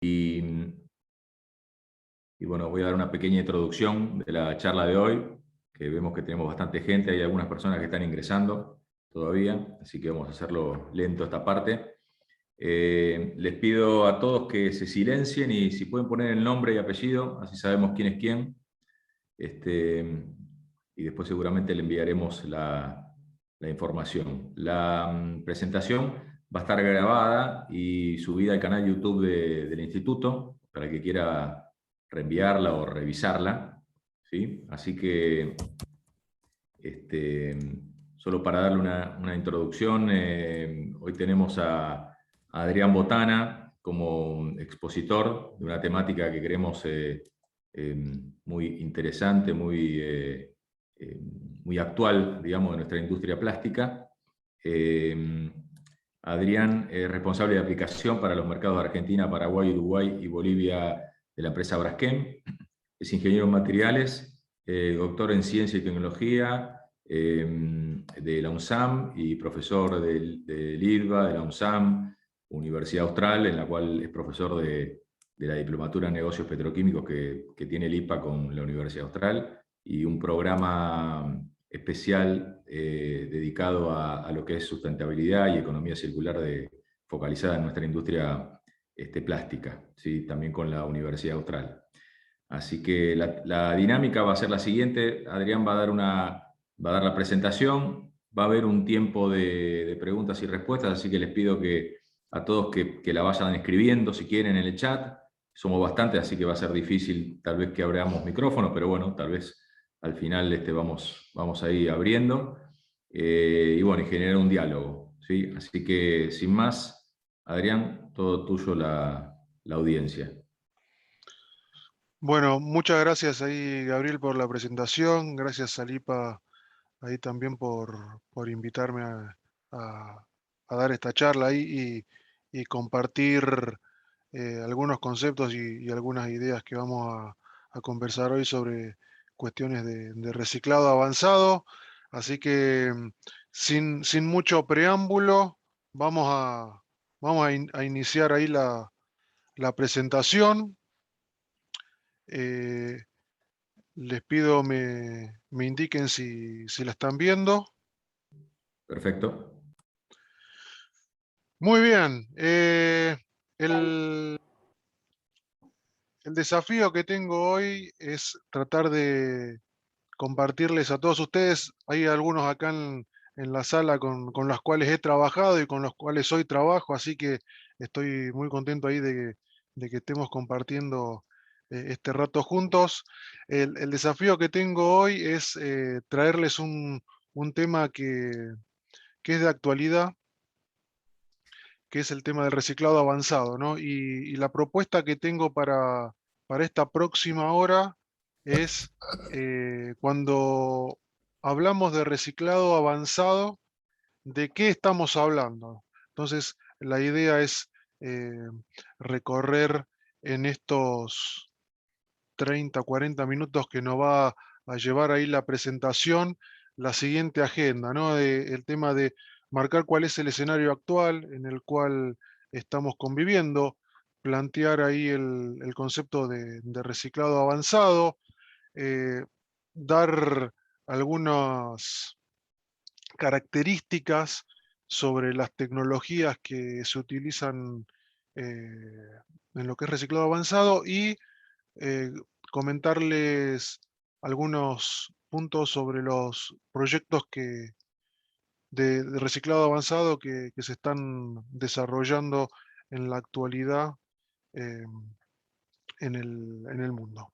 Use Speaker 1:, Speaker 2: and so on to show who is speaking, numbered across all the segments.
Speaker 1: Y, y bueno, voy a dar una pequeña introducción de la charla de hoy, que vemos que tenemos bastante gente, hay algunas personas que están ingresando todavía, así que vamos a hacerlo lento esta parte. Les pido a todos que se silencien y si pueden poner el nombre y apellido, así sabemos quién es quién. Y después seguramente le enviaremos la información. La presentación va a estar grabada y subida al canal YouTube del Instituto para el que quiera reenviarla o revisarla, ¿sí? Así que, este, solo para darle una introducción, hoy tenemos a Adrián Botana como expositor de una temática que creemos eh, muy interesante, eh, muy actual, digamos, de nuestra industria plástica. Eh, Adrián es responsable de aplicación para los mercados de Argentina, Paraguay, Uruguay y Bolivia de la empresa Braskem. Es ingeniero en materiales, doctor en ciencia y tecnología de la UNSAM y profesor del IDVA, de la UNSAM, Universidad Austral, en la cual es profesor de la Diplomatura en Negocios Petroquímicos que tiene el IPA con la Universidad Austral, y un programa especial dedicado a lo que es sustentabilidad y economía circular focalizada en nuestra industria plástica, ¿sí? También con la Universidad Austral. Así que la dinámica va a ser la siguiente. Adrián va a dar la presentación, va a haber un tiempo de preguntas y respuestas, así que les pido a todos que la vayan escribiendo si quieren en el chat. Somos bastantes, así que va a ser difícil tal vez que abramos micrófono, pero bueno, tal vez al final vamos a ir abriendo. Y bueno, y generar un diálogo, ¿sí? Así que sin más, Adrián, todo tuyo la audiencia.
Speaker 2: Bueno, muchas gracias ahí, Gabriel, por la presentación. Gracias, Salipa, ahí también por invitarme a dar esta charla ahí y compartir algunos conceptos y algunas ideas que vamos a conversar hoy sobre cuestiones de reciclado avanzado. Así que sin mucho preámbulo, vamos a iniciar ahí la presentación. Eh, Les pido me indiquen si la están viendo.
Speaker 1: Perfecto.
Speaker 2: Muy bien. El, el desafío que tengo hoy es tratar de compartirles a todos ustedes. Hay algunos acá en la sala con los cuales he trabajado y con los cuales hoy trabajo, así que estoy muy contento ahí de que estemos compartiendo este rato juntos. El desafío que tengo hoy es traerles un tema que es de actualidad, que es el tema del reciclado avanzado, ¿no? Y la propuesta que tengo para esta próxima hora es cuando hablamos de reciclado avanzado, ¿de qué estamos hablando? Entonces, la idea es eh, recorrer en estos 30, 40 minutos que nos va a llevar ahí la presentación, la siguiente agenda, ¿no? El tema de marcar cuál es el escenario actual en el cual estamos conviviendo, plantear ahí el concepto de reciclado avanzado, eh, dar algunas características sobre las tecnologías que se utilizan en lo que es reciclado avanzado y eh, comentarles algunos puntos sobre los proyectos de reciclado avanzado que se están desarrollando en la actualidad eh, en el mundo.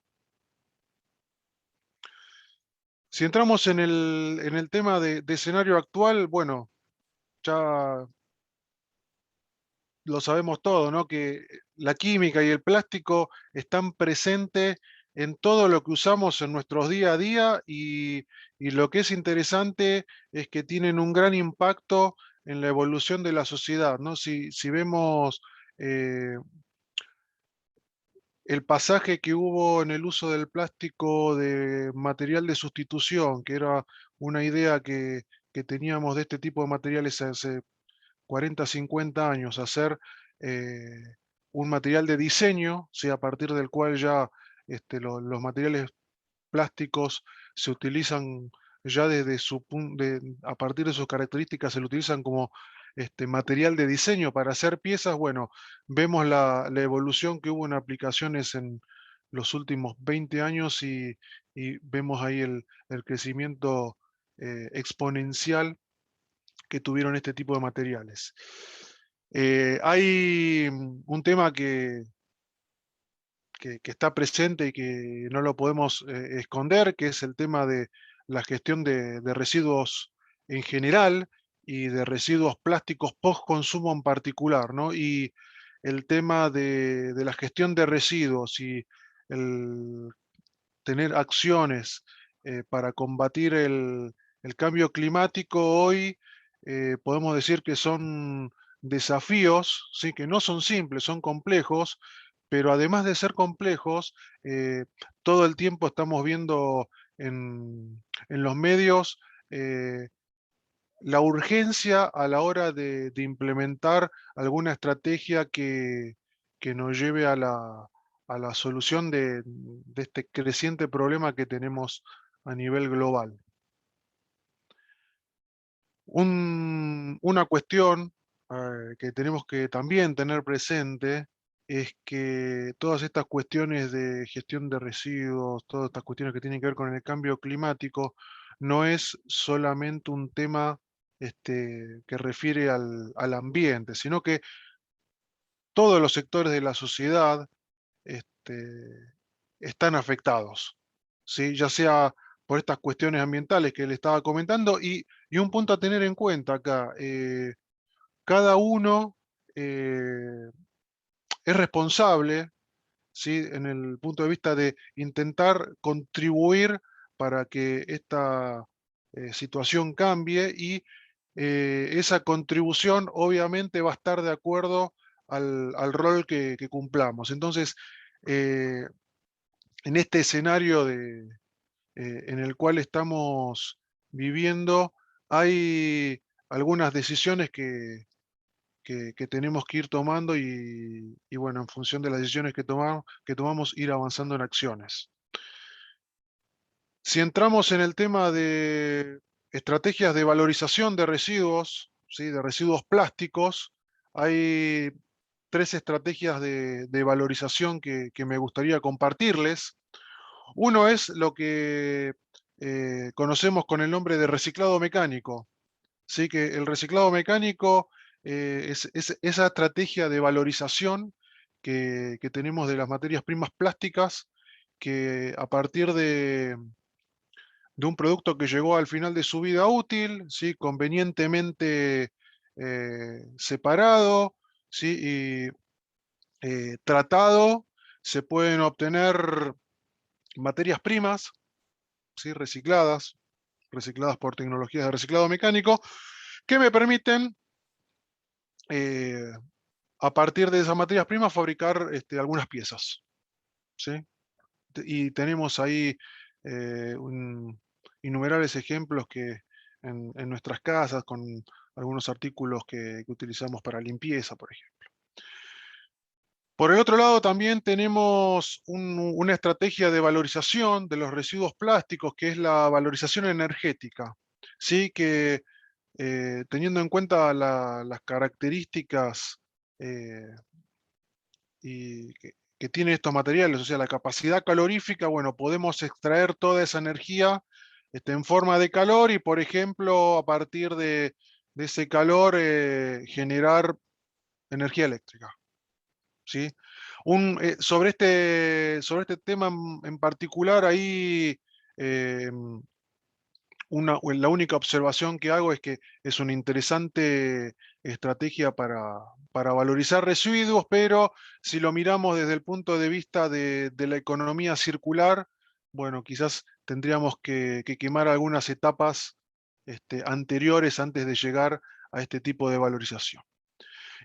Speaker 2: Si entramos en el tema de escenario actual, bueno, ya lo sabemos todo, ¿no? Que la química y el plástico están presentes en todo lo que usamos en nuestros día a día y lo que es interesante es que tienen un gran impacto en la evolución de la sociedad, ¿no? Si vemos eh, el pasaje que hubo en el uso del plástico de material de sustitución, que era una idea que teníamos de este tipo de materiales hace 40, 50 años, hacer eh, un material de diseño, ¿sí? A partir del cual ya los materiales plásticos se utilizan ya desde a partir de sus características, se lo utilizan como material de diseño para hacer piezas. Bueno, vemos la evolución que hubo en aplicaciones en los últimos 20 años y vemos ahí el crecimiento exponencial que tuvieron este tipo de materiales. Hay un tema que está presente y que no lo podemos esconder, que es el tema de la gestión de residuos en general y de residuos plásticos post-consumo en particular, ¿no? Y el tema de la gestión de residuos y el tener acciones para combatir el cambio climático hoy, podemos decir que son desafíos, ¿sí? Que no son simples, son complejos, pero además de ser complejos, todo el tiempo estamos viendo en los medios la urgencia a la hora de implementar alguna estrategia que nos lleve a la solución de este creciente problema que tenemos a nivel global. Una cuestión que tenemos que también tener presente es que todas estas cuestiones de gestión de residuos, todas estas cuestiones que tienen que ver con el cambio climático, no es solamente un tema que refiere al ambiente, sino que todos los sectores de la sociedad este, están afectados, ¿sí? Ya sea por estas cuestiones ambientales que le estaba comentando y un punto a tener en cuenta acá, cada uno es responsable, ¿sí? En el punto de vista de intentar contribuir para que esta situación cambie y esa contribución obviamente va a estar de acuerdo al rol que cumplamos. Entonces, eh, en este escenario en el cual estamos viviendo, hay algunas decisiones que tenemos que ir tomando y bueno, en función de las decisiones que tomamos, ir avanzando en acciones. Si entramos en el tema de estrategias de valorización de residuos, ¿sí? De residuos plásticos, hay 3 estrategias de valorización que me gustaría compartirles. Uno es lo que conocemos con el nombre de reciclado mecánico. ¿Sí? Que el reciclado mecánico es esa estrategia de valorización que tenemos de las materias primas plásticas, que a partir de un producto que llegó al final de su vida útil, ¿sí? Convenientemente separado, ¿sí? Y tratado, se pueden obtener materias primas, ¿sí? recicladas por tecnologías de reciclado mecánico, que me permiten, eh, a partir de esas materias primas, fabricar algunas piezas, ¿sí? Y tenemos ahí innumerables ejemplos que en nuestras casas, con algunos artículos que utilizamos para limpieza, por ejemplo. Por el otro lado, también tenemos una estrategia de valorización de los residuos plásticos, que es la valorización energética, ¿sí? Que teniendo en cuenta las características eh, que tienen estos materiales, o sea, la capacidad calorífica, bueno, podemos extraer toda esa energía en forma de calor y, por ejemplo, a partir de ese calor, generar energía eléctrica, ¿sí? Sobre este tema en particular, ahí eh, la única observación que hago es que es una interesante estrategia para valorizar residuos, pero si lo miramos desde el punto de vista de la economía circular, bueno, quizás tendríamos que quemar algunas etapas anteriores antes de llegar a este tipo de valorización.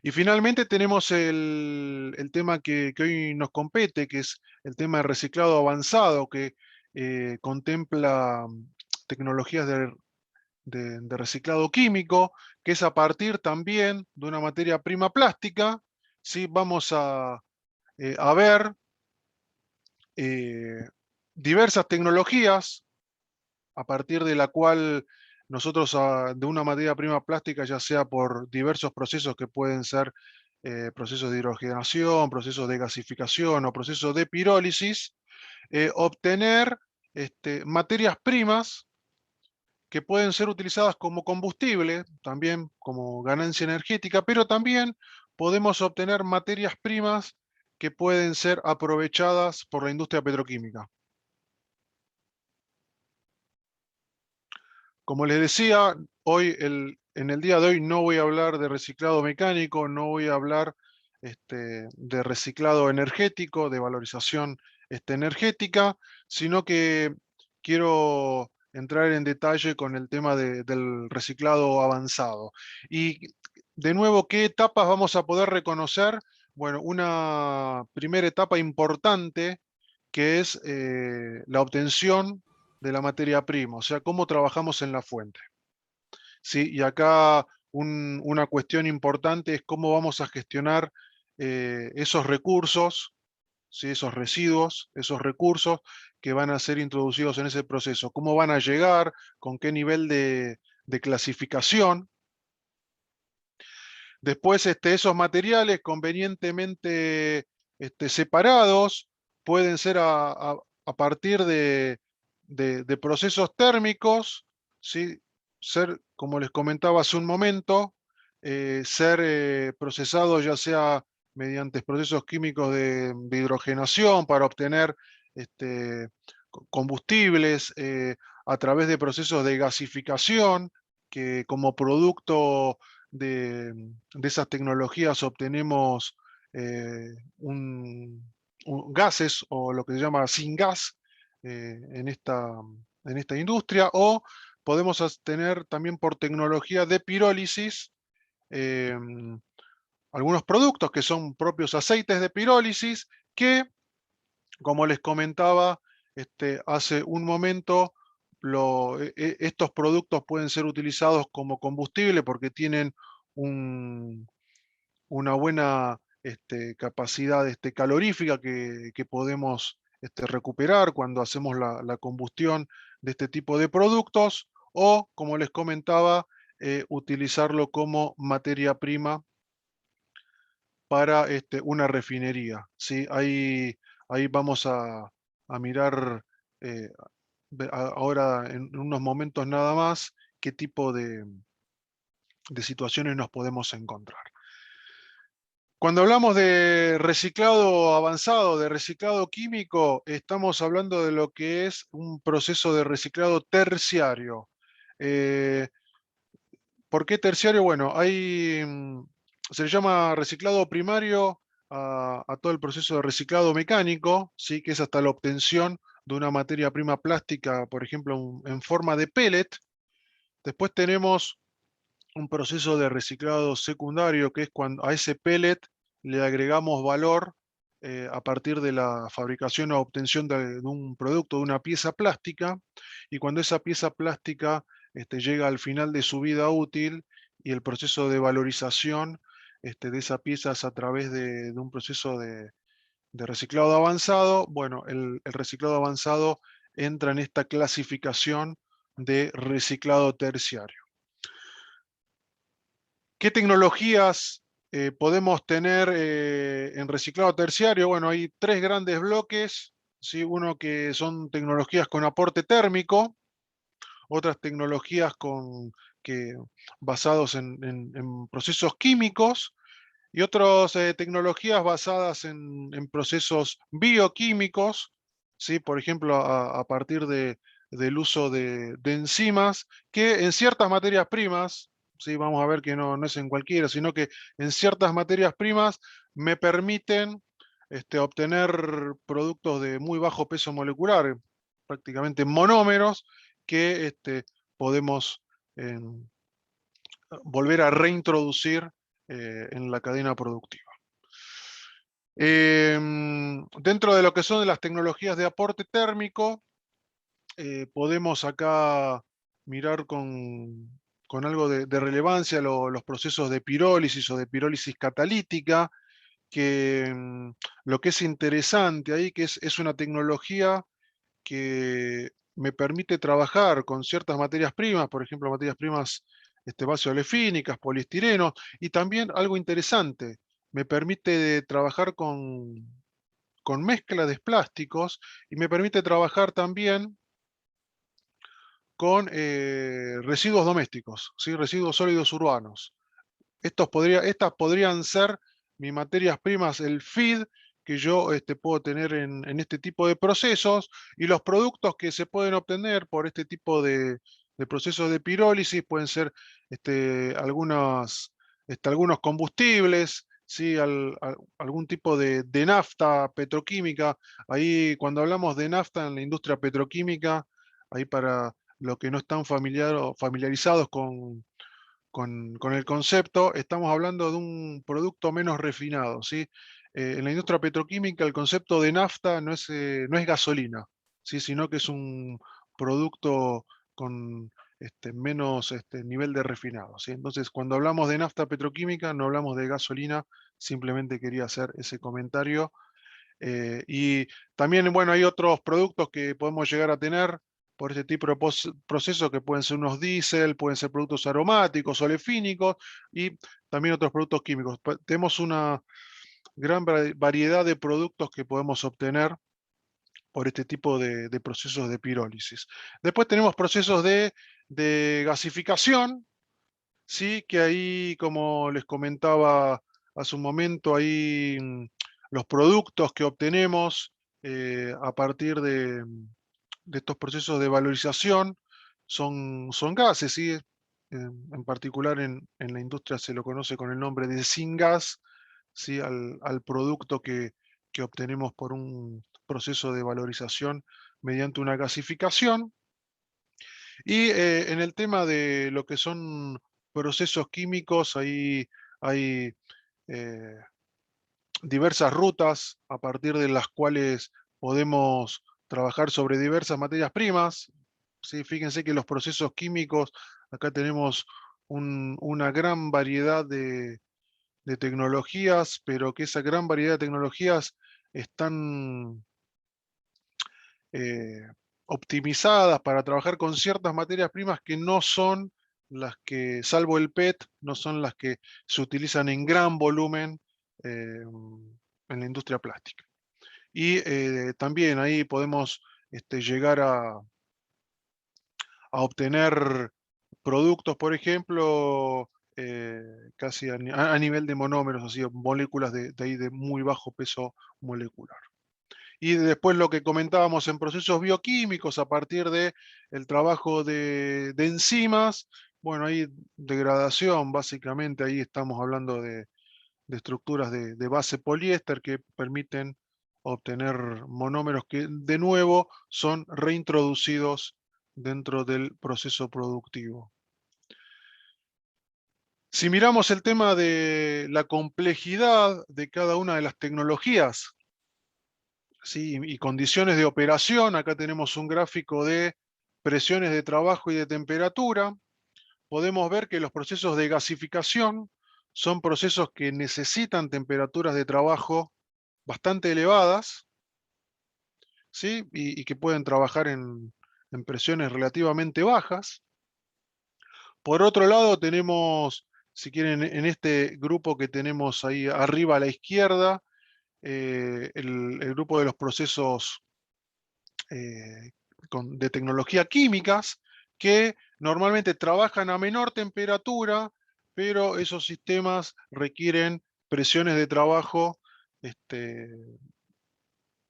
Speaker 2: Y finalmente tenemos el tema que hoy nos compete, que es el tema de reciclado avanzado, que contempla tecnologías de reciclado químico, que es a partir también de una materia prima plástica, ¿sí? Vamos a ver diversas tecnologías a partir de la cual nosotros de una materia prima plástica, ya sea por diversos procesos que pueden ser procesos de hidrogenación, procesos de gasificación o procesos de pirólisis, obtener materias primas que pueden ser utilizadas como combustible, también como ganancia energética, pero también podemos obtener materias primas que pueden ser aprovechadas por la industria petroquímica. Como les decía, en el día de hoy no voy a hablar de reciclado mecánico, no voy a hablar de reciclado energético, de valorización energética, sino que quiero entrar en detalle con el tema del reciclado avanzado. Y de nuevo, ¿qué etapas vamos a poder reconocer? Bueno, una primera etapa importante que es la obtención de la materia prima, o sea, cómo trabajamos en la fuente. ¿Sí? Y acá una cuestión importante es cómo vamos a gestionar esos recursos, ¿sí? Esos residuos, esos recursos que van a ser introducidos en ese proceso, cómo van a llegar, con qué nivel de clasificación. Después esos materiales convenientemente separados pueden ser a partir de procesos térmicos, ¿sí? Ser, como les comentaba hace un momento, ser procesados ya sea mediante procesos químicos de hidrogenación para obtener combustibles, a través de procesos de gasificación, que como producto de esas tecnologías obtenemos eh, gases o lo que se llama syngas en esta industria, o podemos tener también por tecnología de pirólisis algunos productos que son propios aceites de pirólisis que, como les comentaba hace un momento, estos productos pueden ser utilizados como combustible porque tienen una buena capacidad calorífica que podemos recuperar cuando hacemos la combustión de este tipo de productos, o, como les comentaba, utilizarlo como materia prima para una refinería. ¿Sí? Ahí vamos a mirar ahora en unos momentos nada más qué tipo de situaciones nos podemos encontrar. Cuando hablamos de reciclado avanzado, de reciclado químico, estamos hablando de lo que es un proceso de reciclado terciario. Eh, ¿Por qué terciario? Bueno, se le llama reciclado primario a todo el proceso de reciclado mecánico, ¿sí? Que es hasta la obtención de una materia prima plástica, por ejemplo, en forma de pellet. Después tenemos un proceso de reciclado secundario, que es cuando a ese pellet le agregamos valor a partir de la fabricación o obtención de un producto, de una pieza plástica, y cuando esa pieza plástica llega al final de su vida útil y el proceso de valorización de esa pieza es a través de un proceso de reciclado avanzado, bueno, el reciclado avanzado entra en esta clasificación de reciclado terciario. ¿Qué tecnologías podemos tener en reciclado terciario? Bueno, hay tres grandes bloques, ¿sí? Uno que son tecnologías con aporte térmico, otras tecnologías basados en procesos químicos, y otras tecnologías basadas en procesos bioquímicos, ¿sí? Por ejemplo, a partir del uso de enzimas, que en ciertas materias primas, ¿sí? Vamos a ver que no es en cualquiera, sino que en ciertas materias primas me permiten obtener productos de muy bajo peso molecular, prácticamente monómeros, que podemos volver a reintroducir en la cadena productiva. Dentro de lo que son las tecnologías de aporte térmico, podemos acá mirar con algo de relevancia los procesos de pirólisis o de pirólisis catalítica, que lo que es interesante ahí, que es una tecnología que me permite trabajar con ciertas materias primas, por ejemplo, materias primas base-olefínicas, poliestireno, y también algo interesante, me permite trabajar con mezcla de plásticos y me permite trabajar también con residuos domésticos, ¿sí? Residuos sólidos urbanos. Estas podrían ser mis materias primas, el feed que yo puedo tener en este tipo de procesos, y los productos que se pueden obtener por este tipo de procesos de pirólisis pueden ser algunos combustibles, ¿sí? Algún tipo de nafta petroquímica. Ahí cuando hablamos de nafta en la industria petroquímica, ahí para los que no están familiarizados con el concepto, estamos hablando de un producto menos refinado, ¿sí? En la industria petroquímica el concepto de nafta no es gasolina, ¿sí? Sino que es un producto con menos nivel de refinado, ¿sí? Entonces, cuando hablamos de nafta petroquímica, no hablamos de gasolina, simplemente quería hacer ese comentario. Y también, bueno, hay otros productos que podemos llegar a tener por este tipo de procesos que pueden ser unos diésel, pueden ser productos aromáticos, olefínicos y también otros productos químicos. Tenemos una gran variedad de productos que podemos obtener por este tipo de procesos de pirólisis. Después tenemos procesos de gasificación, sí, que ahí, como les comentaba hace un momento, ahí los productos que obtenemos a partir de estos procesos de valorización son gases, ¿sí? En particular en la industria se lo conoce con el nombre de syngas, ¿sí? Al producto que obtenemos por un proceso de valorización mediante una gasificación. Y en el tema de lo que son procesos químicos, ahí hay eh, diversas rutas a partir de las cuales podemos trabajar sobre diversas materias primas. ¿Sí? Fíjense que los procesos químicos, acá tenemos una gran variedad de tecnologías, pero que esa gran variedad de tecnologías están eh, optimizadas para trabajar con ciertas materias primas que no son las que, salvo el PET, no son las que se utilizan en gran volumen en la industria plástica. Y también ahí podemos llegar a obtener productos, por ejemplo, casi a nivel de monómeros, así, moléculas de ahí de muy bajo peso molecular. Y después lo que comentábamos en procesos bioquímicos a partir de el trabajo de enzimas, bueno, ahí degradación, básicamente ahí estamos hablando de estructuras de base poliéster que permiten obtener monómeros que de nuevo son reintroducidos dentro del proceso productivo. Si miramos el tema de la complejidad de cada una de las tecnologías, ¿sí? Y condiciones de operación, acá tenemos un gráfico de presiones de trabajo y de temperatura. Podemos ver que los procesos de gasificación son procesos que necesitan temperaturas de trabajo bastante elevadas, ¿sí? Y que pueden trabajar en presiones relativamente bajas. Por otro lado, tenemos, si quieren, en este grupo que tenemos ahí arriba a la izquierda, el grupo de los procesos eh, de tecnología químicas que normalmente trabajan a menor temperatura, pero esos sistemas requieren presiones de trabajo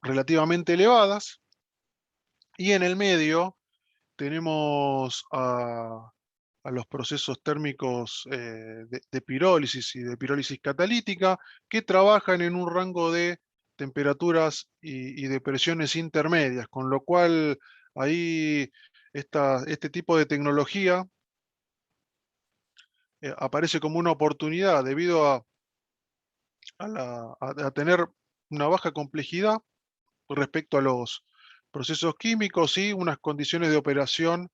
Speaker 2: relativamente elevadas. Y en el medio tenemos a los procesos térmicos de pirólisis y de pirólisis catalítica que trabajan en un rango de temperaturas y de presiones intermedias, con lo cual ahí este tipo de tecnología aparece como una oportunidad debido a tener una baja complejidad respecto a los procesos químicos y unas condiciones de operación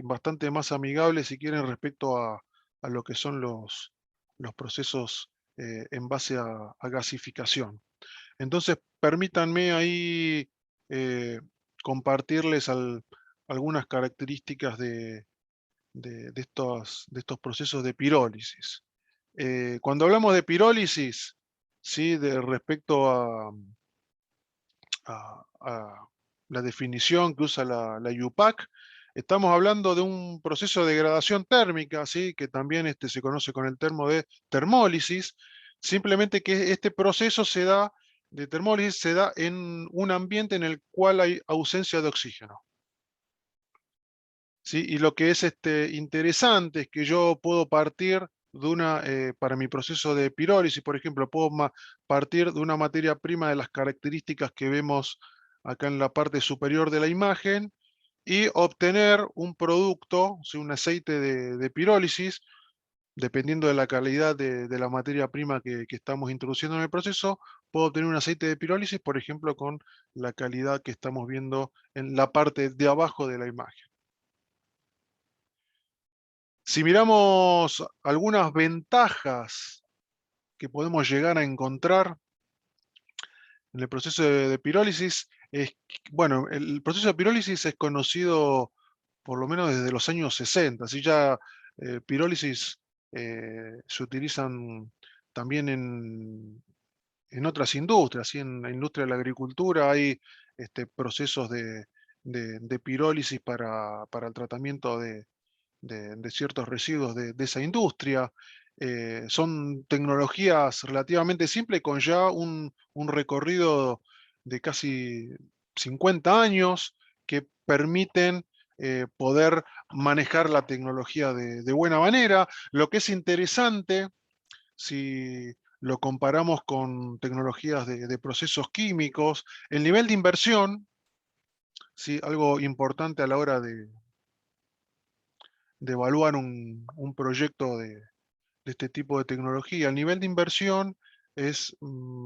Speaker 2: bastante más amigables, si quieren, respecto a lo que son los procesos en base a gasificación. Entonces, permítanme ahí compartirles algunas características de estos procesos de pirólisis. Cuando hablamos de pirólisis, ¿sí? Respecto a la definición que usa la IUPAC, estamos hablando de un proceso de degradación térmica, ¿sí? Que también se conoce con el termo de termólisis, simplemente que este proceso de termólisis se da en un ambiente en el cual hay ausencia de oxígeno. ¿Sí? Y lo que es interesante es que yo puedo partir para mi proceso de pirólisis, por ejemplo, puedo partir de una materia prima de las características que vemos acá en la parte superior de la imagen y obtener un producto, ¿sí? Un aceite de pirólisis, dependiendo de la calidad de la materia prima que estamos introduciendo en el proceso, puedo obtener un aceite de pirólisis, por ejemplo, con la calidad que estamos viendo en la parte de abajo de la imagen. Si miramos algunas ventajas que podemos llegar a encontrar en el proceso de pirólisis, bueno, el proceso de pirólisis es conocido por lo menos desde los años 60, así ya pirólisis se utilizan también en otras industrias, ¿sí? En la industria de la agricultura hay procesos de pirólisis para el tratamiento de ciertos residuos de esa industria. Son tecnologías relativamente simples con ya un recorrido de casi 50 años que permiten poder manejar la tecnología de buena manera. Lo que es interesante, si lo comparamos con tecnologías de procesos químicos, el nivel de inversión, ¿sí? Algo importante a la hora de evaluar un proyecto de este tipo de tecnología. El nivel de inversión es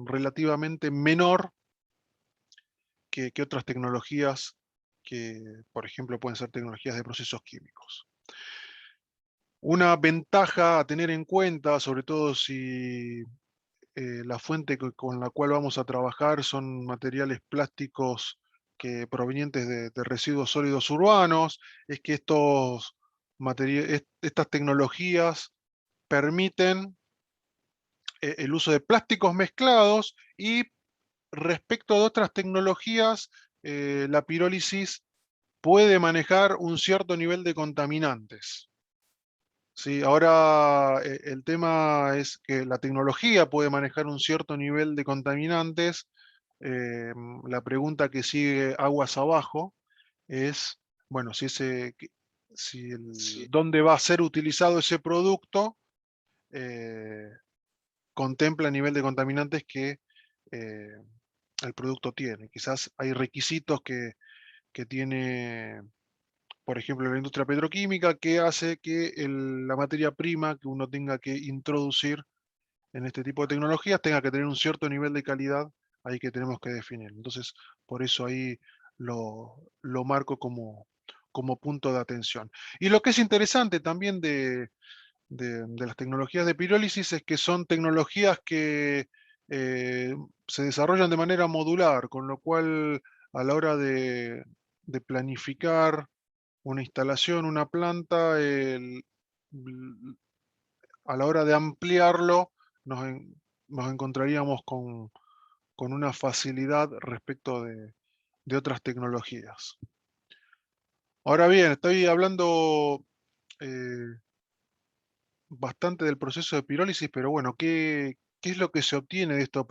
Speaker 2: relativamente menor que otras tecnologías que, por ejemplo, pueden ser tecnologías de procesos químicos. Una ventaja a tener en cuenta, sobre todo si la fuente con la cual vamos a trabajar son materiales plásticos provenientes de residuos sólidos urbanos, es que estas tecnologías permiten el uso de plásticos mezclados y respecto de otras tecnologías, la pirólisis puede manejar un cierto nivel de contaminantes. ¿Sí? Ahora, el tema es que la tecnología puede manejar un cierto nivel de contaminantes. La pregunta que sigue aguas abajo es, bueno, dónde va a ser utilizado ese producto, contempla el nivel de contaminantes que eh, el producto tiene. Quizás hay requisitos que tiene, por ejemplo, la industria petroquímica, que hace que la materia prima que uno tenga que introducir en este tipo de tecnologías tenga que tener un cierto nivel de calidad ahí que tenemos que definir. Entonces, por eso ahí lo marco como punto de atención. Y lo que es interesante también de las tecnologías de pirólisis es que son tecnologías que se desarrollan de manera modular, con lo cual a la hora de planificar una instalación, una planta, a la hora de ampliarlo, nos encontraríamos con una facilidad respecto de otras tecnologías. Ahora bien, estoy hablando bastante del proceso de pirólisis, pero bueno, ¿qué es lo que se obtiene de estos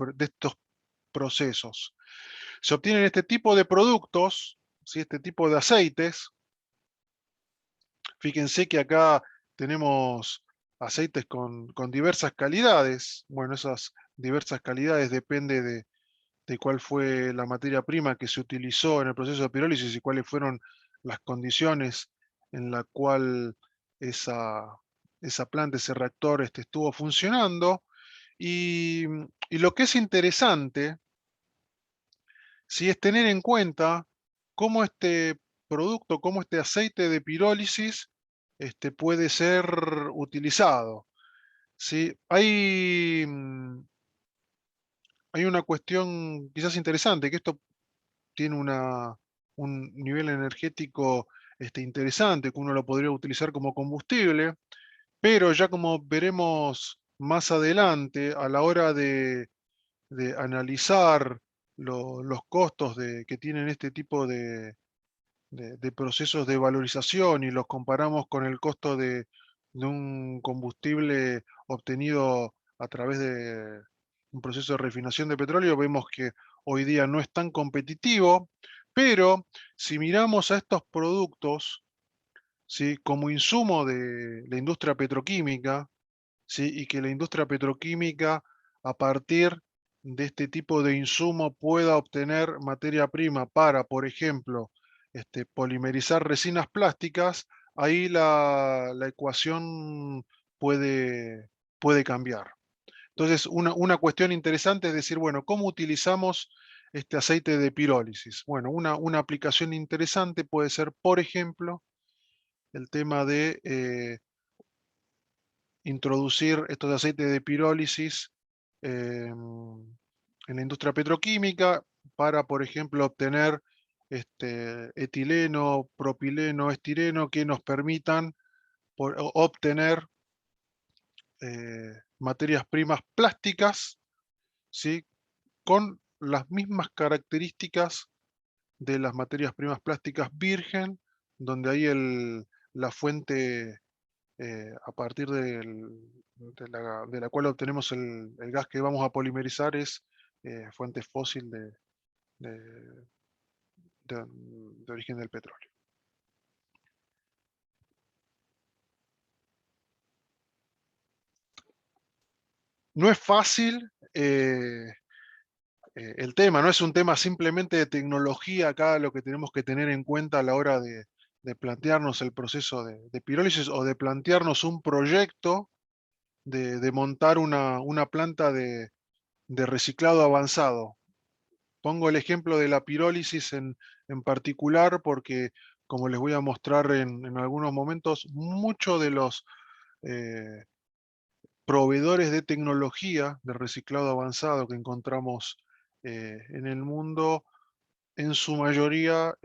Speaker 2: procesos? Se obtienen este tipo de productos, ¿sí? Este tipo de aceites. Fíjense que acá tenemos aceites con diversas calidades. Bueno, esas diversas calidades depende de cuál fue la materia prima que se utilizó en el proceso de pirólisis y cuáles fueron las condiciones en la cual esa planta, ese reactor estuvo funcionando. Y lo que es interesante, sí, es tener en cuenta cómo este producto, cómo este aceite de pirólisis puede ser utilizado. Sí, hay una cuestión quizás interesante, que esto tiene un nivel energético interesante, que uno lo podría utilizar como combustible, pero ya como veremos más adelante, a la hora de analizar los costos que tienen este tipo de procesos de valorización y los comparamos con el costo de un combustible obtenido a través de un proceso de refinación de petróleo, vemos que hoy día no es tan competitivo, pero si miramos a estos productos, ¿sí?, como insumo de la industria petroquímica, ¿sí?, y que la industria petroquímica, a partir de este tipo de insumo, pueda obtener materia prima para, por ejemplo, polimerizar resinas plásticas, ahí la ecuación puede cambiar. Entonces, una cuestión interesante es decir, bueno, ¿cómo utilizamos este aceite de pirólisis? Bueno, una aplicación interesante puede ser, por ejemplo, el tema de introducir estos aceites de pirólisis en la industria petroquímica para, por ejemplo, obtener etileno, propileno, estireno, que nos permitan obtener materias primas plásticas, ¿sí?, con las mismas características de las materias primas plásticas virgen, donde ahí la fuente a partir de la cual obtenemos el gas que vamos a polimerizar es fuente fósil de- de origen del petróleo. No es fácil el tema, no es un tema simplemente de tecnología acá lo que tenemos que tener en cuenta a la hora de plantearnos el proceso de pirólisis o de plantearnos un proyecto de montar una planta de reciclado avanzado. Pongo el ejemplo de la pirólisis en particular porque, como les voy a mostrar en algunos momentos, muchos de los eh, proveedores de tecnología de reciclado avanzado que encontramos en el mundo, en su mayoría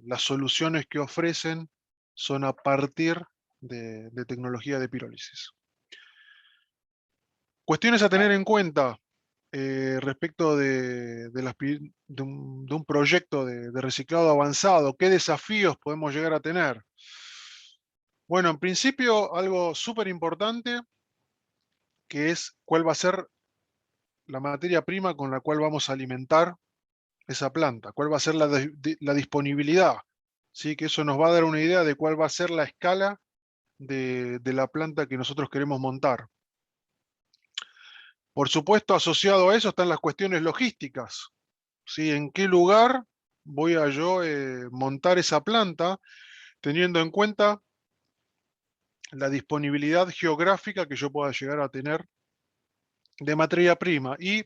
Speaker 2: las soluciones que ofrecen son a partir de tecnología de pirólisis. Cuestiones a tener en cuenta respecto de un proyecto de reciclado avanzado. ¿Qué desafíos podemos llegar a tener? Bueno, en principio, algo súper importante, que es cuál va a ser la materia prima con la cual vamos a alimentar esa planta, cuál va a ser la disponibilidad, ¿sí? Que eso nos va a dar una idea de cuál va a ser la escala de la planta que nosotros queremos montar. Por supuesto, asociado a eso están las cuestiones logísticas, ¿sí? ¿En qué lugar voy a yo montar esa planta, teniendo en cuenta la disponibilidad geográfica que yo pueda llegar a tener de materia prima? Y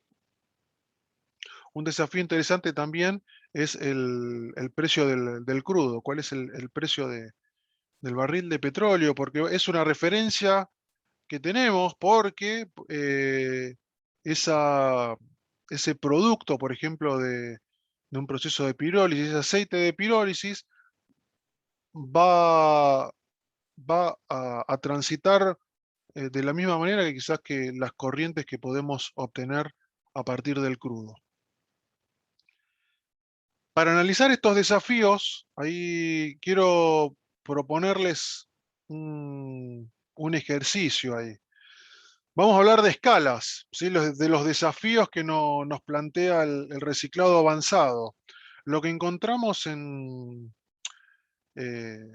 Speaker 2: un desafío interesante también es el precio del crudo. ¿Cuál es el precio del barril de petróleo? Porque es una referencia que tenemos porque esa, ese producto, por ejemplo, de un proceso de pirólisis, ese aceite de pirólisis, va, va a transitar de la misma manera que quizás que las corrientes que podemos obtener a partir del crudo. Para analizar estos desafíos, ahí quiero proponerles un ejercicio ahí. Vamos a hablar de escalas, ¿sí? De los desafíos que nos plantea el reciclado avanzado. Lo que encontramos eh,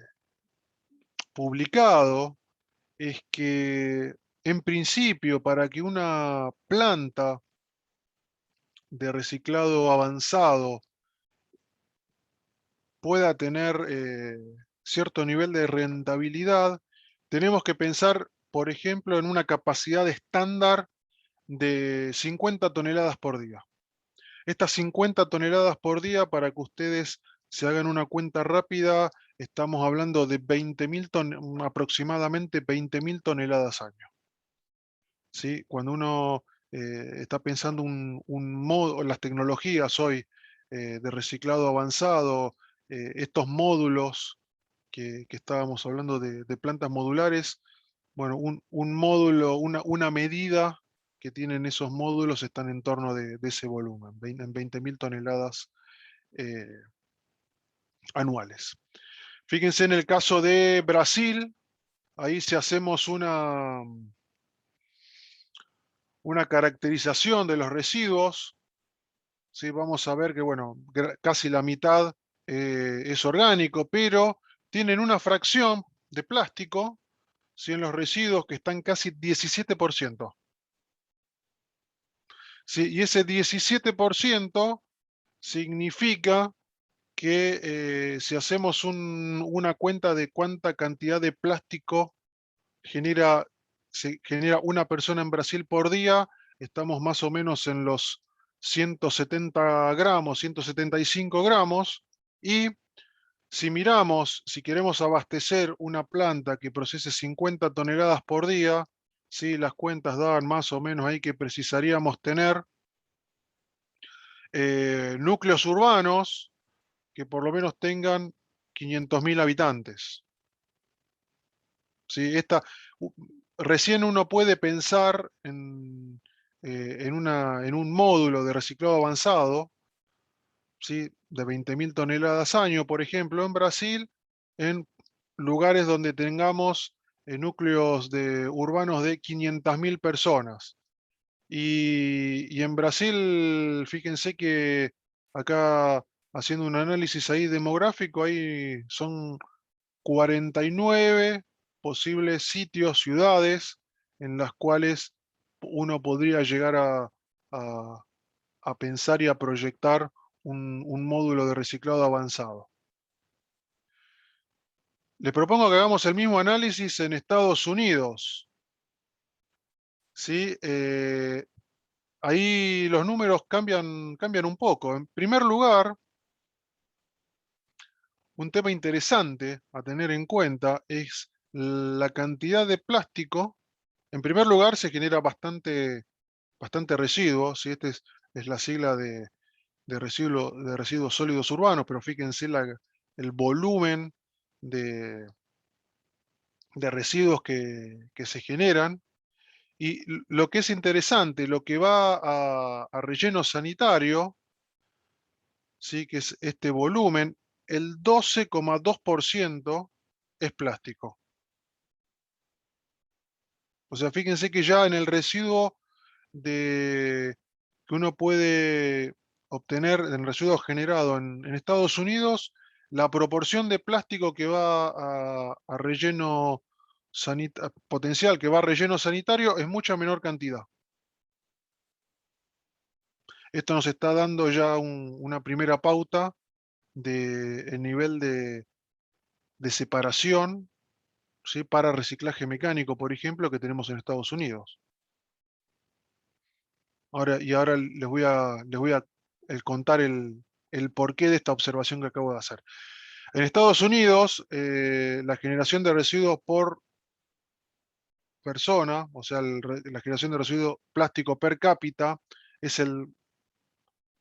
Speaker 2: publicado es que, en principio, para que una planta de reciclado avanzado pueda tener cierto nivel de rentabilidad, tenemos que pensar, por ejemplo, en una capacidad estándar de 50 toneladas por día. Estas 50 toneladas por día, para que ustedes se hagan una cuenta rápida, estamos hablando de aproximadamente 20.000 toneladas año. ¿sí? Cuando uno está pensando un modo, las tecnologías hoy de reciclado avanzado, estos módulos que estábamos hablando de plantas modulares, bueno, un módulo, una medida que tienen esos módulos están en torno de ese volumen, en 20.000 toneladas eh, anuales. Fíjense en el caso de Brasil, ahí si hacemos una caracterización de los residuos, ¿sí? Vamos a ver que, bueno, casi la mitad es orgánico, pero tienen una fracción de plástico, ¿sí? En los residuos que están casi 17%. ¿Sí? Y ese 17% significa que si hacemos una cuenta de cuánta cantidad de plástico se genera una persona en Brasil por día, estamos más o menos en los 170 gramos, 175 gramos, y si miramos, si queremos abastecer una planta que procese 50 toneladas por día, ¿sí? Las cuentas dan más o menos ahí que precisaríamos tener núcleos urbanos que por lo menos tengan 500.000 habitantes. ¿Sí? Recién uno puede pensar en un módulo de reciclado avanzado, ¿sí? De 20.000 toneladas año, por ejemplo, en Brasil, en lugares donde tengamos núcleos urbanos de 500.000 personas. Y en Brasil, fíjense que acá haciendo un análisis ahí demográfico, ahí son 49 posibles sitios, ciudades, en las cuales uno podría llegar a pensar y a proyectar un módulo de reciclado avanzado. Les propongo que hagamos el mismo análisis en Estados Unidos. ¿Sí? Ahí los números cambian un poco. En primer lugar, un tema interesante a tener en cuenta es la cantidad de plástico. En primer lugar, se genera bastante residuo, ¿sí? Es la sigla de residuos sólidos urbanos, pero fíjense el volumen de, de residuos que se generan. Y lo que es interesante, lo que va a relleno sanitario, ¿sí? Que es este volumen, el 12,2% es plástico. O sea, fíjense que ya en el residuo que uno puede obtener, en el residuo generado en Estados Unidos, la proporción de plástico que va a relleno potencial, que va a relleno sanitario, es mucha menor cantidad. Esto nos está dando ya una primera pauta del nivel de separación, ¿sí? Para reciclaje mecánico, por ejemplo, que tenemos en Estados Unidos. Ahora les voy a contar el porqué de esta observación que acabo de hacer. En Estados Unidos, la generación de residuos por persona, o sea, la generación de residuos plástico per cápita, es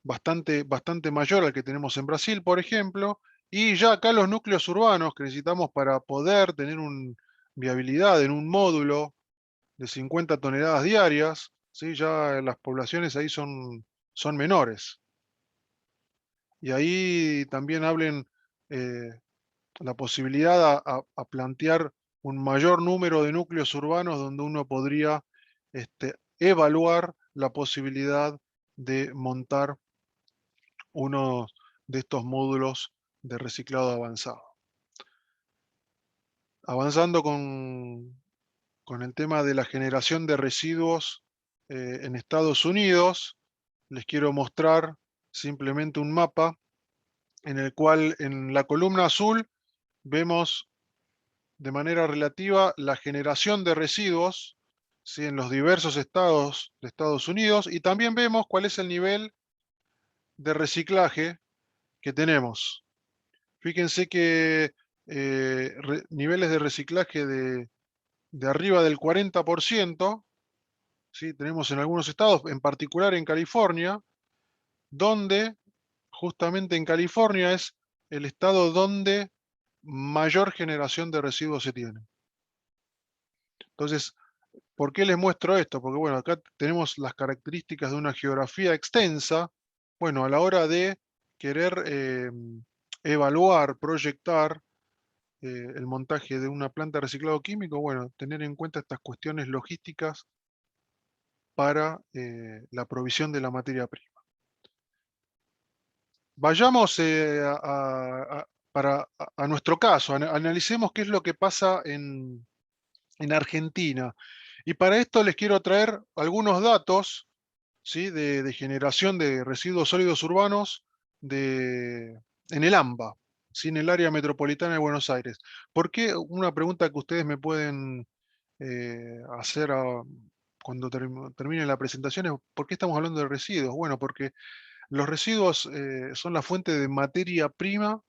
Speaker 2: bastante mayor al que tenemos en Brasil, por ejemplo, y ya acá los núcleos urbanos que necesitamos para poder tener viabilidad en un módulo de 50 toneladas diarias, ¿sí? Ya las poblaciones ahí son menores. Y ahí también hablen la posibilidad a plantear un mayor número de núcleos urbanos donde uno podría evaluar la posibilidad de montar uno de estos módulos de reciclado avanzado. Avanzando con el tema de la generación de residuos en Estados Unidos, les quiero mostrar simplemente un mapa en el cual en la columna azul vemos de manera relativa la generación de residuos, ¿sí? En los diversos estados de Estados Unidos, y también vemos cuál es el nivel de reciclaje que tenemos. Fíjense que niveles de reciclaje de arriba del 40%, ¿sí? Tenemos en algunos estados, en particular en California, donde justamente en California es el estado donde mayor generación de residuos se tiene. Entonces, ¿por qué les muestro esto? Porque bueno, acá tenemos las características de una geografía extensa. Bueno, a la hora de querer evaluar, proyectar el montaje de una planta de reciclado químico, bueno, tener en cuenta estas cuestiones logísticas para la provisión de la materia prima. Vayamos a nuestro caso, analicemos qué es lo que pasa en Argentina. Y para esto les quiero traer algunos datos, ¿sí? de generación de residuos sólidos urbanos en el AMBA, ¿sí? En el área metropolitana de Buenos Aires. ¿Por qué? Una pregunta que ustedes me pueden hacer cuando termine la presentación es, ¿por qué estamos hablando de residuos? Bueno, porque los residuos son la fuente de materia prima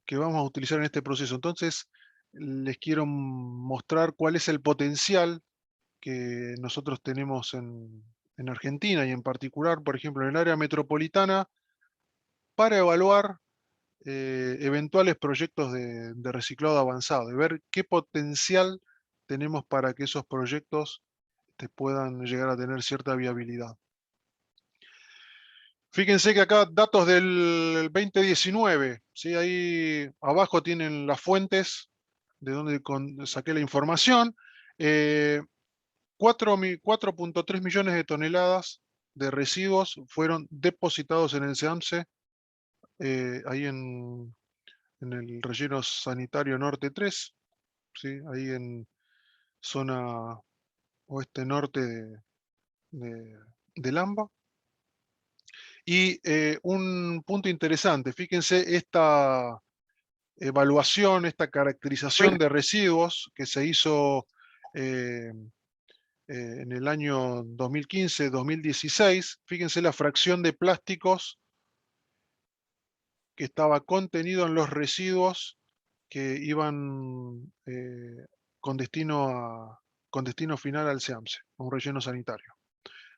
Speaker 2: que vamos a utilizar en este proceso. Entonces, les quiero mostrar cuál es el potencial que nosotros tenemos en Argentina y en particular, por ejemplo, en el área metropolitana, para evaluar eventuales proyectos de reciclado avanzado y ver qué potencial tenemos para que esos proyectos puedan llegar a tener cierta viabilidad. Fíjense que acá datos del 2019, ¿sí? Ahí abajo tienen las fuentes de donde saqué la información. 4.3 millones de toneladas de residuos fueron depositados en el SEAMSE, ahí en el relleno sanitario norte 3, ¿sí? Ahí en zona oeste norte del AMBA. Y un punto interesante, fíjense esta evaluación, esta caracterización de residuos que se hizo en el año 2015-2016, fíjense la fracción de plásticos que estaba contenido en los residuos que iban con destino final al SEAMSE, a un relleno sanitario.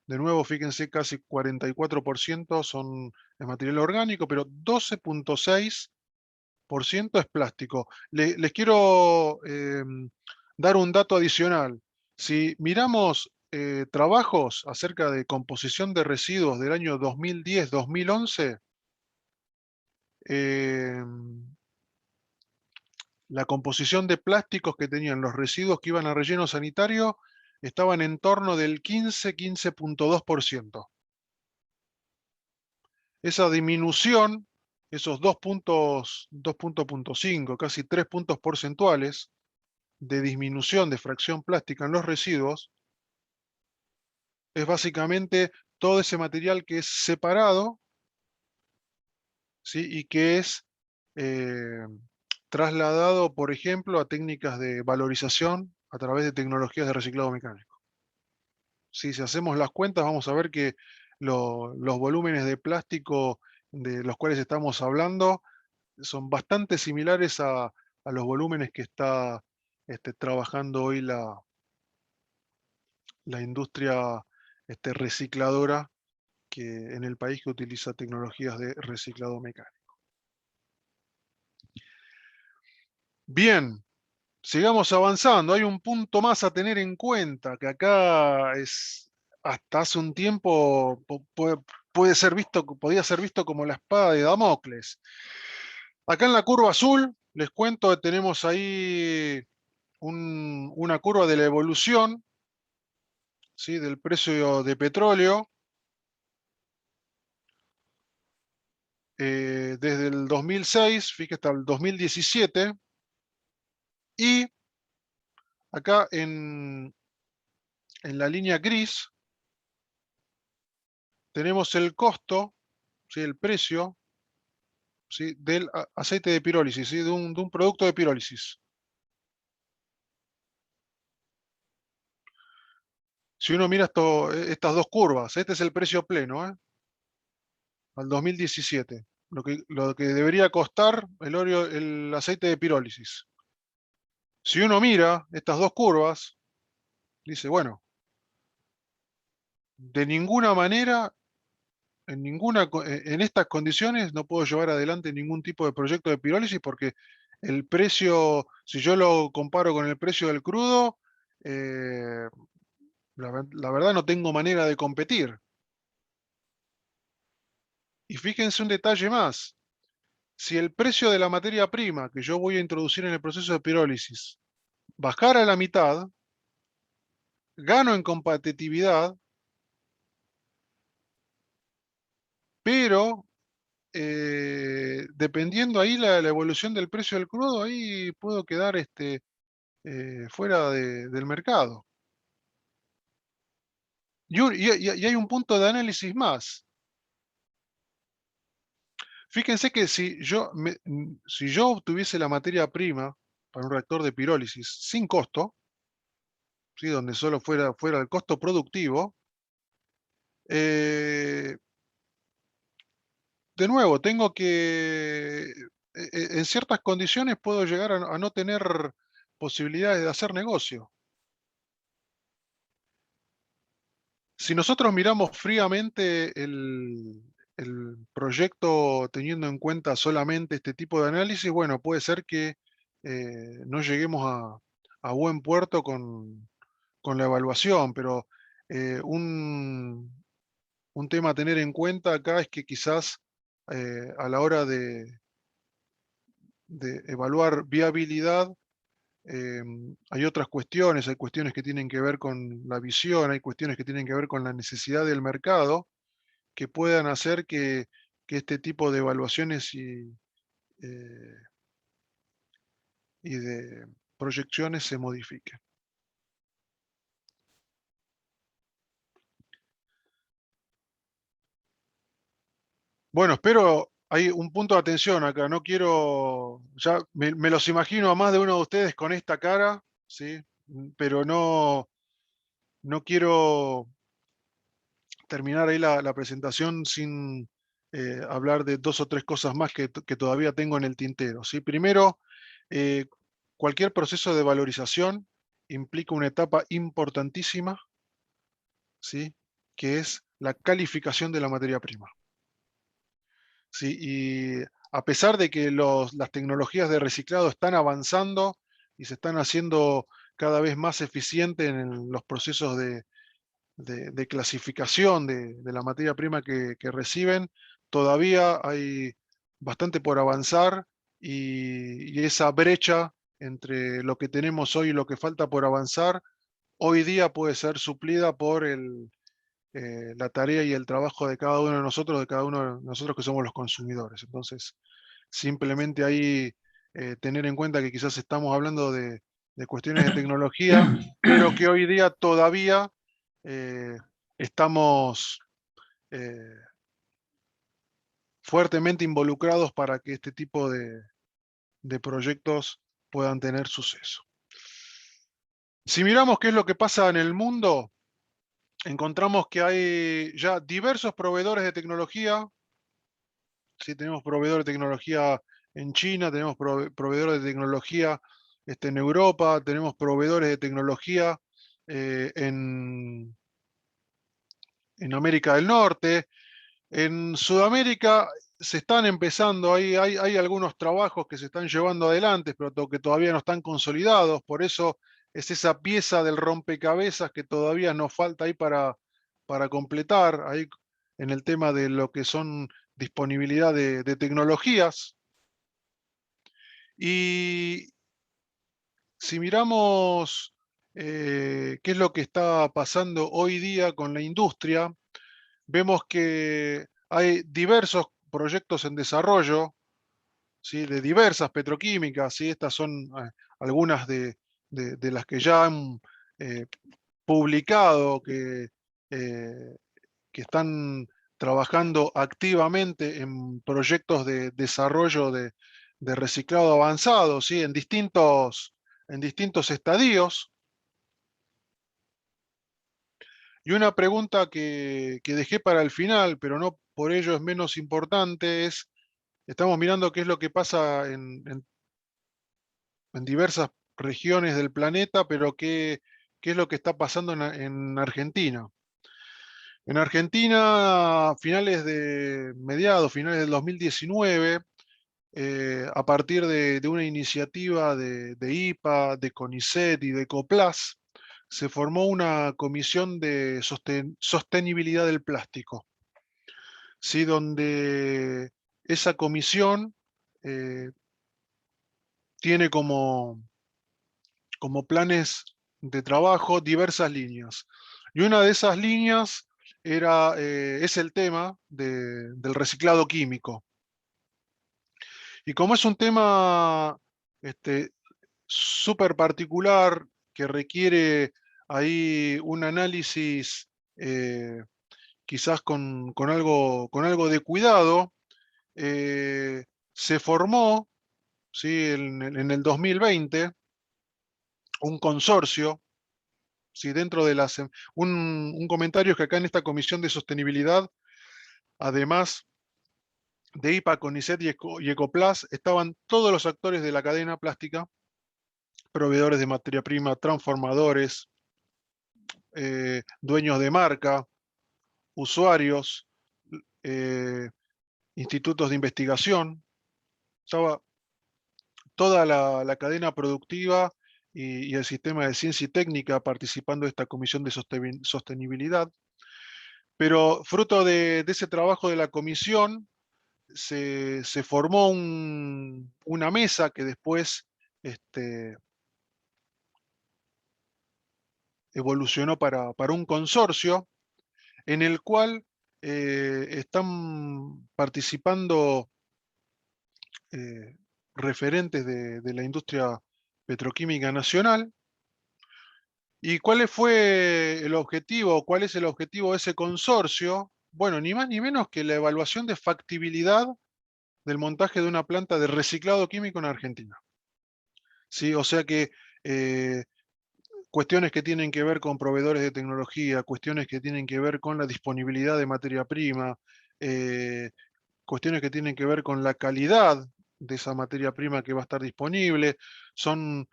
Speaker 2: De nuevo, fíjense, casi 44% es material orgánico, pero 12.6% es plástico. Les quiero dar un dato adicional. Si miramos trabajos acerca de composición de residuos del año 2010-2011, la composición de plásticos que tenían los residuos que iban a relleno sanitario estaban en torno del 15-15.2%. Esa disminución, esos 2.5, casi 3 puntos porcentuales de disminución de fracción plástica en los residuos, es básicamente todo ese material que es separado, ¿sí? Y que es trasladado, por ejemplo, a técnicas de valorización a través de tecnologías de reciclado mecánico. ¿Sí? Si hacemos las cuentas, vamos a ver que los volúmenes de plástico de los cuales estamos hablando son bastante similares a los volúmenes que está trabajando hoy la industria recicladora en el país que utiliza tecnologías de reciclado mecánico. Bien, sigamos avanzando. Hay un punto más a tener en cuenta, que acá hasta hace un tiempo podía ser visto como la espada de Damocles. Acá en la curva azul, les cuento que tenemos ahí una curva de la evolución, ¿sí? Del precio de petróleo desde el 2006, fíjate, hasta el 2017, y acá en la línea gris tenemos el costo, ¿sí? El precio, ¿sí? Del aceite de pirólisis, ¿sí? de un producto de pirólisis. Si uno mira estas dos curvas, este es el precio pleno, al 2017, lo que debería costar el aceite de pirólisis. Si uno mira estas dos curvas, dice, bueno, de ninguna manera, en estas condiciones, no puedo llevar adelante ningún tipo de proyecto de pirólisis porque el precio, si yo lo comparo con el precio del crudo, eh, la verdad no tengo manera de competir. Y fíjense un detalle más. Si el precio de la materia prima que yo voy a introducir en el proceso de pirólisis bajara a la mitad, gano en competitividad, pero dependiendo ahí la evolución del precio del crudo, ahí puedo quedar fuera del mercado. Y hay un punto de análisis más. Fíjense que si yo obtuviese la materia prima para un reactor de pirólisis sin costo, ¿sí? Donde solo fuera el costo productivo, eh, de nuevo, tengo que, en ciertas condiciones puedo llegar a no tener posibilidades de hacer negocio. Si nosotros miramos fríamente el proyecto teniendo en cuenta solamente este tipo de análisis, bueno, puede ser que no lleguemos a buen puerto con la evaluación, pero un tema a tener en cuenta acá es que quizás a la hora de evaluar viabilidad, hay otras cuestiones, hay cuestiones que tienen que ver con la visión, hay cuestiones que tienen que ver con la necesidad del mercado, que puedan hacer que este tipo de evaluaciones eh, y de proyecciones se modifiquen. Bueno, espero, hay un punto de atención acá, no quiero, ya me los imagino a más de uno de ustedes con esta cara, ¿sí? Pero no quiero terminar ahí la presentación sin hablar de 2 o 3 cosas más que todavía tengo en el tintero, ¿sí? Primero, eh, cualquier proceso de valorización implica una etapa importantísima, ¿sí? Que es la calificación de la materia prima, ¿sí? Y a pesar de que las tecnologías de reciclado están avanzando y se están haciendo cada vez más eficientes en los procesos de clasificación de la materia prima que reciben, todavía hay bastante por avanzar y esa brecha entre lo que tenemos hoy y lo que falta por avanzar, hoy día puede ser suplida por la tarea y el trabajo de cada uno de cada uno de nosotros que somos los consumidores. Entonces, simplemente ahí tener en cuenta que quizás estamos hablando de cuestiones de tecnología, pero que hoy día todavía eh, estamos eh, fuertemente involucrados para que este tipo de proyectos puedan tener suceso. Si miramos qué es lo que pasa en el mundo, encontramos que hay ya diversos proveedores de tecnología. Sí, tenemos proveedores de tecnología en China, tenemos proveedores de tecnología en Europa, tenemos proveedores de tecnología eh, en, en América del Norte. En Sudamérica se están empezando, hay algunos trabajos que se están llevando adelante, pero que todavía no están consolidados, por eso es esa pieza del rompecabezas que todavía nos falta ahí para completar, ahí en el tema de lo que son disponibilidad de tecnologías. Y si miramos qué es lo que está pasando hoy día con la industria, vemos que hay diversos proyectos en desarrollo, ¿sí? De diversas petroquímicas, ¿sí? Estas son algunas de las que ya han eh, publicado eh, que están trabajando activamente en proyectos de desarrollo de reciclado avanzado, ¿sí? En distintos estadios. Y una pregunta que dejé para el final, pero no por ello es menos importante, es, estamos mirando qué es lo que pasa en diversas regiones del planeta, pero qué es lo que está pasando en Argentina. En Argentina, finales del 2019, a partir de una iniciativa de IPA, de CONICET y de ECOPLAS, se formó una comisión de sostenibilidad del plástico, ¿sí? Donde esa comisión eh, tiene como planes de trabajo diversas líneas. Y una de esas líneas es el tema del reciclado químico. Y como es un tema súper particular que requiere ahí un análisis quizás con algo de cuidado, se formó, ¿sí? en el 2020 un consorcio, ¿sí? dentro de un comentario es que acá en esta comisión de sostenibilidad, además de IPA, CONICET y ECOPLAS, estaban todos los actores de la cadena plástica, proveedores de materia prima, transformadores, dueños de marca, usuarios, eh, institutos de investigación. Estaba toda la cadena productiva y el sistema de ciencia y técnica participando de esta comisión de sostenibilidad. Pero fruto de ese trabajo de la comisión, se formó una mesa que después evolucionó para un consorcio en el cual están participando referentes de la industria petroquímica nacional. ¿Y cuál fue el objetivo? ¿Cuál es el objetivo de ese consorcio? Bueno, ni más ni menos que la evaluación de factibilidad del montaje de una planta de reciclado químico en Argentina. ¿Sí? O sea que eh, cuestiones que tienen que ver con proveedores de tecnología, cuestiones que tienen que ver con la disponibilidad de materia prima, cuestiones que tienen que ver con la calidad de esa materia prima que va a estar disponible, son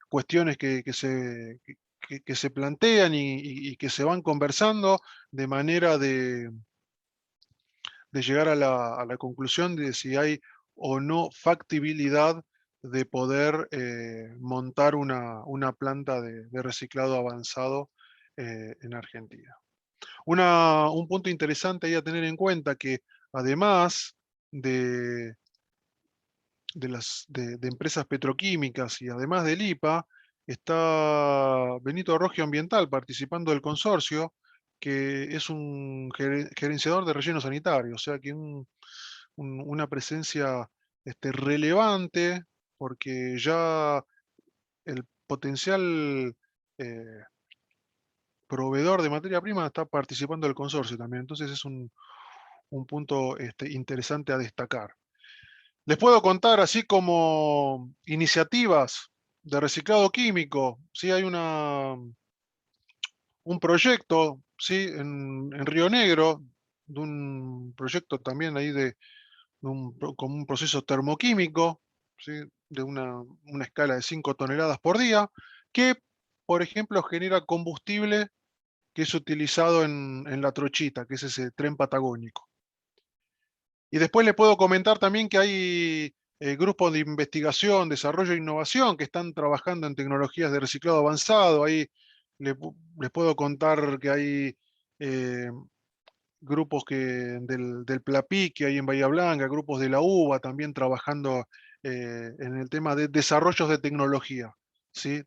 Speaker 2: cuestiones que se plantean y que se van conversando de manera de llegar a la conclusión de si hay o no factibilidad de poder montar una planta de reciclado avanzado en Argentina. Un punto interesante ahí a tener en cuenta que además de, de empresas petroquímicas y además del IPA, está Benito Rogio Ambiental participando del consorcio, que es un gerenciador de relleno sanitario, o sea que una presencia relevante, porque ya el potencial eh, proveedor de materia prima está participando del consorcio también, entonces es un punto interesante a destacar. Les puedo contar así como iniciativas de reciclado químico, ¿sí? Hay un proyecto, ¿sí? en Río Negro, de un proyecto también ahí como un proceso termoquímico, ¿sí? De una escala de 5 toneladas por día, que, por ejemplo, genera combustible que es utilizado en la trochita, que es ese tren patagónico. Y después les puedo comentar también que hay grupos de investigación, desarrollo e innovación que están trabajando en tecnologías de reciclado avanzado. Ahí les puedo contar que hay eh, grupos del PLAPIC que hay en Bahía Blanca, grupos de la UBA también trabajando en el tema de desarrollos de tecnología, ¿sí?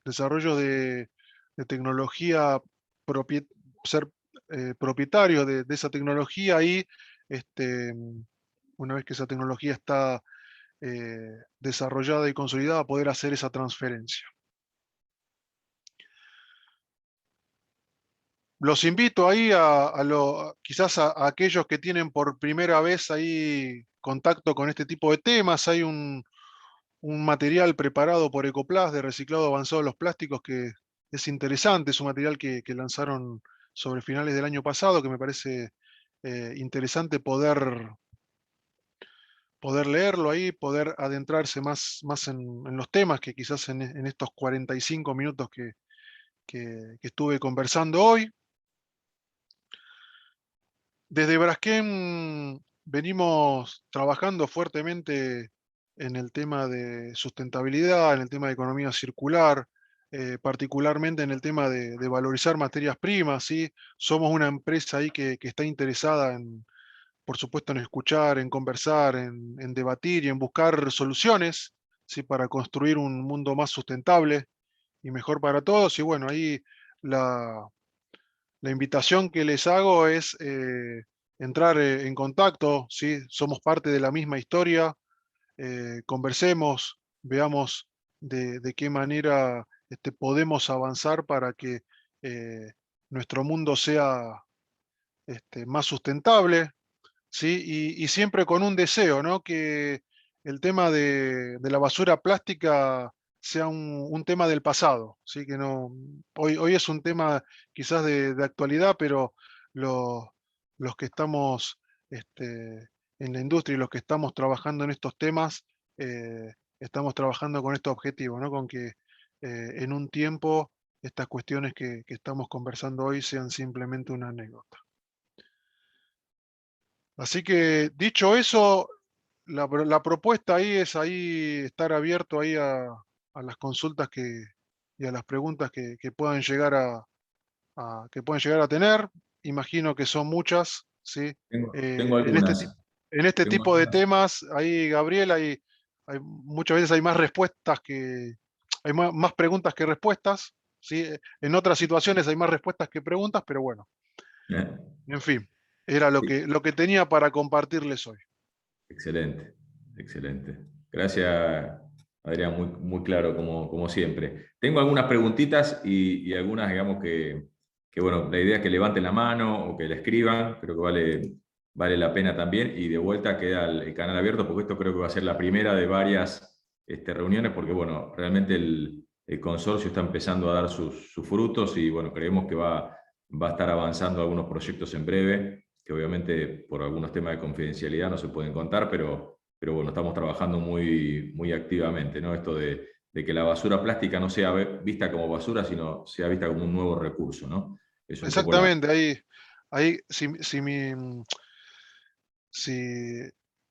Speaker 2: Desarrollo de tecnología, ser propietario de esa tecnología y una vez que esa tecnología está desarrollada y consolidada, poder hacer esa transferencia. Los invito ahí quizás a aquellos que tienen por primera vez ahí contacto con este tipo de temas. Hay un material preparado por Ecoplas de reciclado avanzado de los plásticos que es interesante, es un material que lanzaron sobre finales del año pasado, que me parece interesante poder leerlo ahí, poder adentrarse más en los temas que quizás en estos 45 minutos que estuve conversando hoy. Desde Braskem venimos trabajando fuertemente en el tema de sustentabilidad, en el tema de economía circular, particularmente en el tema de valorizar materias primas, ¿sí? Somos una empresa ahí que está interesada en, por supuesto, en escuchar, en conversar, en debatir y en buscar soluciones, ¿sí? Para construir un mundo más sustentable y mejor para todos. Y bueno, ahí la, la invitación que les hago es entrar en contacto, ¿sí? Somos parte de la misma historia, conversemos, veamos de qué manera podemos avanzar para que eh, nuestro mundo sea más sustentable, ¿sí? Y siempre con un deseo, ¿no? Que el tema de la basura plástica sea un tema del pasado, ¿sí? Que no, hoy es un tema quizás de actualidad, pero lo- los que estamos en la industria y los que estamos trabajando en estos temas, estamos trabajando con este objetivo, ¿no? Con que en un tiempo estas cuestiones que estamos conversando hoy sean simplemente una anécdota. Así que dicho eso, la propuesta ahí es ahí estar abierto ahí a las consultas y a las preguntas que puedan llegar que pueden llegar a tener. Imagino que son muchas, ¿sí?
Speaker 1: Tengo algunas.
Speaker 2: En este
Speaker 1: Tengo
Speaker 2: tipo de
Speaker 1: algunas.
Speaker 2: temas, ahí, Gabriel, muchas veces hay más respuestas hay más preguntas que respuestas, ¿sí? En otras situaciones hay más respuestas que preguntas, pero bueno,
Speaker 1: ¿Eh?
Speaker 2: en fin, era
Speaker 1: Sí.
Speaker 2: lo que tenía para compartirles hoy.
Speaker 1: Excelente, excelente. Gracias, Adrián, muy, muy claro como siempre. Tengo algunas preguntitas y algunas, digamos, bueno, la idea es que levanten la mano o que la escriban, creo que vale la pena también, y de vuelta queda el canal abierto, porque esto creo que va a ser la primera de varias reuniones, porque bueno, realmente el consorcio está empezando a dar sus frutos y bueno, creemos que va a estar avanzando algunos proyectos en breve que obviamente por algunos temas de confidencialidad no se pueden contar, pero bueno, estamos trabajando muy, muy activamente, ¿no? Esto de que la basura plástica no sea vista como basura, sino sea vista como un nuevo recurso, ¿no? Es un poco la...
Speaker 2: Exactamente, ahí si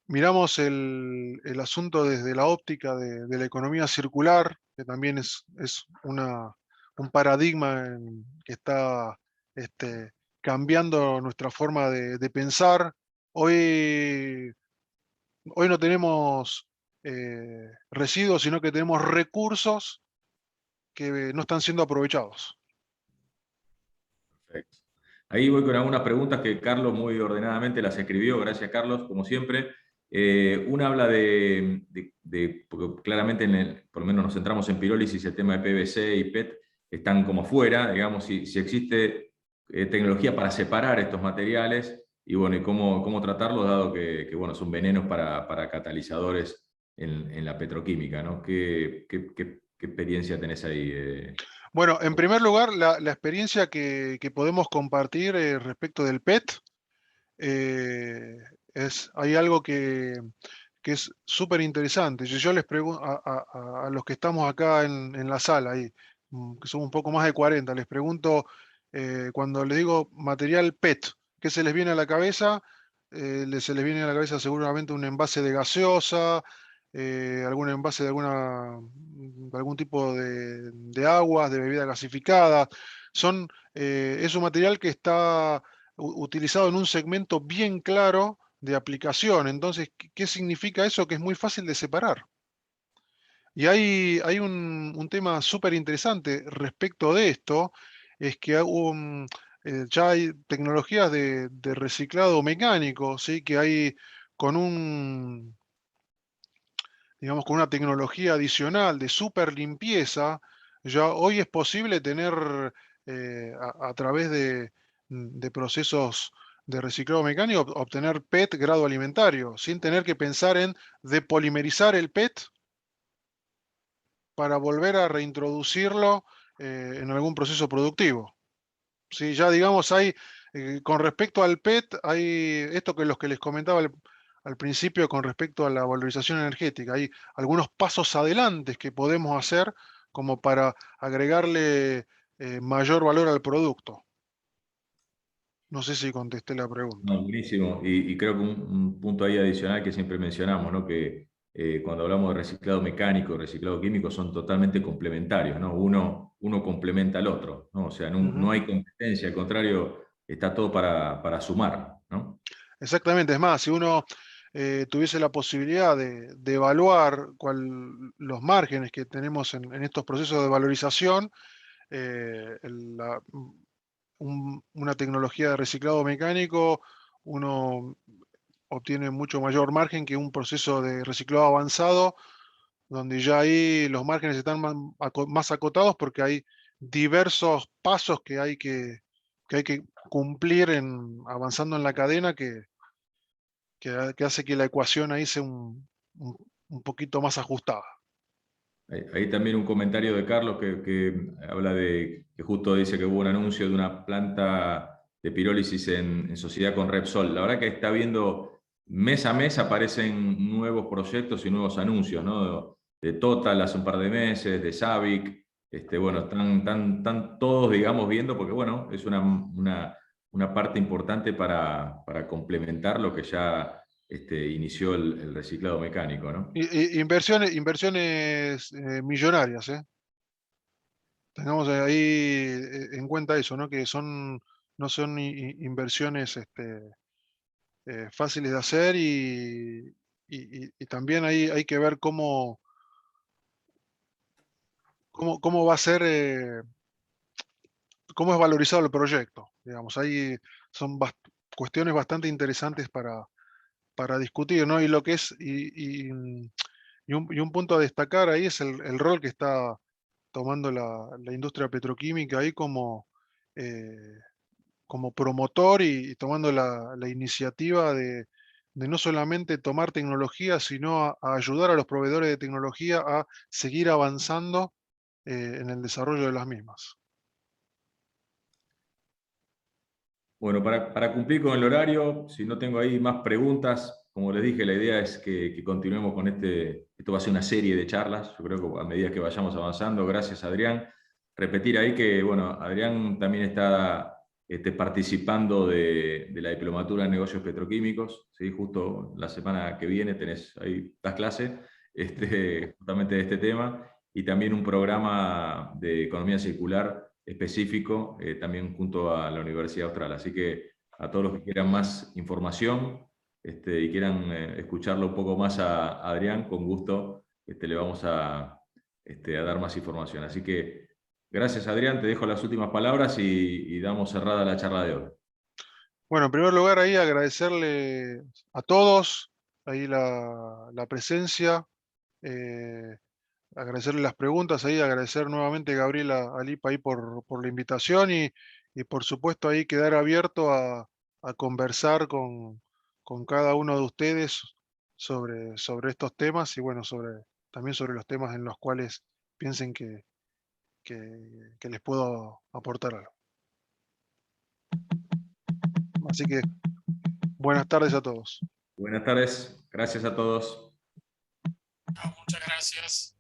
Speaker 2: miramos el asunto desde la óptica de la economía circular, que también es un paradigma que está cambiando nuestra forma de pensar, hoy, hoy no tenemos residuos, sino que tenemos recursos que no están siendo aprovechados.
Speaker 1: Perfecto. Ahí voy con algunas preguntas que Carlos muy ordenadamente las escribió. Gracias, Carlos, como siempre. Una habla porque claramente por lo menos nos centramos en pirólisis, el tema de PVC y PET están como fuera, digamos, si existe tecnología para separar estos materiales y bueno, y cómo tratarlos, dado bueno, son venenos para catalizadores en la petroquímica, ¿no? ¿Qué experiencia tenés ahí?
Speaker 2: Bueno, en primer lugar, la experiencia que podemos compartir respecto del PET, eh, hay algo que es súper interesante. Si yo les pregunto a los que estamos acá en la sala, ahí, que somos un poco más de 40, les pregunto, cuando les digo material PET, ¿qué se les viene a la cabeza? Se les viene a la cabeza seguramente un envase de gaseosa, algún envase de algún tipo de aguas, de bebidas gasificadas. Es un material que está utilizado en un segmento bien claro de aplicación. Entonces, ¿qué significa eso? Que es muy fácil de separar. Y hay un tema súper interesante respecto de esto, es que ya hay tecnologías de reciclado mecánico, ¿sí? Que hay con digamos, con una tecnología adicional de super limpieza, ya hoy es posible tener a través de procesos de reciclado mecánico, obtener PET grado alimentario, sin tener que pensar en depolimerizar el PET para volver a reintroducirlo en algún proceso productivo. Sí, ya digamos, con respecto al PET, hay esto que los que les comentaba al principio con respecto a la valorización energética, hay algunos pasos adelantes que podemos hacer como para agregarle mayor valor al producto. No sé si contesté la pregunta.
Speaker 1: No, buenísimo. Y creo que un punto ahí adicional que siempre mencionamos, ¿no? Que cuando hablamos de reciclado mecánico, reciclado químico, son totalmente complementarios, ¿no? Uno complementa al otro, ¿no? O sea, no
Speaker 2: Ujú.
Speaker 1: hay competencia, al contrario, está todo para sumar, ¿no?
Speaker 2: Exactamente, es más, si uno tuviese la posibilidad de evaluar los márgenes que tenemos en estos procesos de valorización, una tecnología de reciclado mecánico, uno obtiene mucho mayor margen que un proceso de reciclado avanzado, donde ya ahí los márgenes están más acotados porque hay diversos pasos que hay que cumplir avanzando en la cadena que hace que la ecuación ahí sea un poquito más ajustada.
Speaker 1: Ahí también un comentario de Carlos que habla de que justo dice que hubo un anuncio de una planta de pirólisis en sociedad con Repsol. La verdad que está viendo mes a mes aparecen nuevos proyectos y nuevos anuncios, ¿no? De Total hace un par de meses, de Sabic, bueno, están todos, digamos, viendo, porque bueno, es una parte importante para complementar lo que ya inició el reciclado mecánico, ¿no?
Speaker 2: Inversiones millonarias, ¿eh? Tengamos ahí en cuenta eso, ¿no? Que no son inversiones fáciles de hacer y también ahí hay que ver cómo va a ser, cómo es valorizado el proyecto. Digamos, ahí son cuestiones bastante interesantes para discutir, ¿no? Y lo que es, y un punto a destacar ahí es el rol que está tomando la industria petroquímica ahí eh, como promotor y tomando la iniciativa de no solamente tomar tecnología, sino a ayudar a los proveedores de tecnología a seguir avanzando en el desarrollo de las mismas.
Speaker 1: Bueno, para cumplir con el horario, si no tengo ahí más preguntas, como les dije, la idea es que continuemos con esto va a ser una serie de charlas, yo creo que a medida que vayamos avanzando, gracias Adrián. Repetir ahí que, bueno, Adrián también está participando de la Diplomatura en Negocios Petroquímicos, ¿sí? Justo la semana que viene tenés ahí las clases justamente de este tema, y también un programa de economía circular específico, también junto a la Universidad Austral. Así que a todos los que quieran más información y quieran escucharlo un poco más a Adrián, con gusto le vamos a dar más información. Así que gracias Adrián, te dejo las últimas palabras y damos cerrada la charla de hoy.
Speaker 2: Bueno, en primer lugar ahí agradecerle a todos ahí la presencia, eh, agradecerle las preguntas ahí, agradecer nuevamente a Gabriela Alipa ahí por la invitación y por supuesto ahí quedar abierto a conversar con cada uno de ustedes sobre estos temas y bueno, también sobre los temas en los cuales piensen que les puedo aportar algo. Así que buenas tardes a todos.
Speaker 1: Buenas tardes, gracias a todos.
Speaker 3: Muchas gracias.